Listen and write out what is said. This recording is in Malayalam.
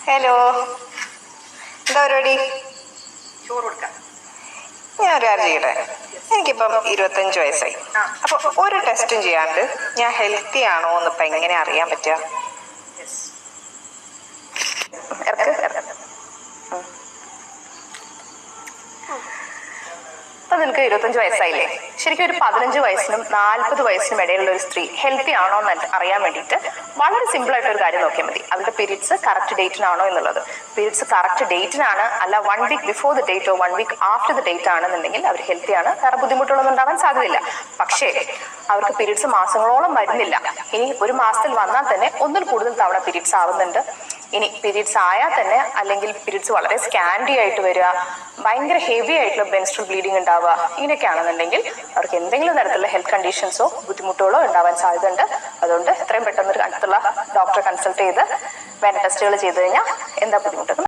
ഹലോ, എന്താ പരിപാടി? ചോറ് കൊടുക്കാം. ഞാൻ ഒരു കാര്യം ചെയ്യട്ടെ. എനിക്കിപ്പം 25 വയസ്സായി. അപ്പൊ ഒരു ടെസ്റ്റും ചെയ്യാണ്ട് ഞാൻ ഹെൽത്തി ആണോ എന്ന് ഇപ്പൊ എങ്ങനെ അറിയാൻ പറ്റുക? അപ്പൊ നിനക്ക് 25 വയസ്സായില്ലേ? ശരിക്കും ഒരു 15 വയസ്സിനും 40 വയസ്സിനും ഇടയിലുള്ള ഒരു സ്ത്രീ ഹെൽത്തി ആണോ എന്ന് അറിയാൻ വേണ്ടിയിട്ട് വളരെ സിമ്പിൾ ആയിട്ട് ഒരു കാര്യം നോക്കിയാൽ മതി. അവരുടെ പീരീഡ്സ് കറക്റ്റ് ഡേറ്റിനാണോ എന്നുള്ളത്. പീരീഡ്സ് കറക്റ്റ് ഡേറ്റിനാണ്, അല്ല 1 വീക്ക് ബിഫോർ ദ ഡേറ്റോ 1 വീക്ക് ആഫ്റ്റർ ദ ഡേറ്റ് ആണെന്നുണ്ടെങ്കിൽ അവർ ഹെൽത്തി ആണ്. വേറെ ബുദ്ധിമുട്ടുകളൊന്നും ഉണ്ടാവാൻ സാധ്യതയില്ല. പക്ഷേ അവർക്ക് പീരീഡ്സ് മാസങ്ങളോളം വരുന്നില്ല. ഇനി ഒരു മാസത്തിൽ വന്നാൽ തന്നെ ഒന്നിൽ കൂടുതൽ തവണ പീരീഡ്സ് ആവുന്നുണ്ട്. ഇനി പീരീഡ്സ് ആയാൽ തന്നെ, അല്ലെങ്കിൽ പീരീഡ്സ് വളരെ സ്കാൻഡി ആയിട്ട് വരിക, ഭയങ്കര ഹെവി ആയിട്ടുള്ള മെൻസ്ട്രൽ ബ്ലീഡിങ് ഉണ്ടാവുക, ഇങ്ങനെയൊക്കെ ആണെന്നുണ്ടെങ്കിൽ അവർക്ക് എന്തെങ്കിലും തരത്തിലുള്ള ഹെൽത്ത് കണ്ടീഷൻസോ ബുദ്ധിമുട്ടുകളോ ഉണ്ടാവാൻ സാധ്യതയുണ്ട്. അതുകൊണ്ട് എത്രയും പെട്ടെന്ന് ഒരു അടുത്തുള്ള ഡോക്ടറെ കൺസൾട്ട് ചെയ്ത് വേണ്ട ടെസ്റ്റുകൾ ചെയ്ത് കഴിഞ്ഞാൽ എന്താ ബുദ്ധിമുട്ട്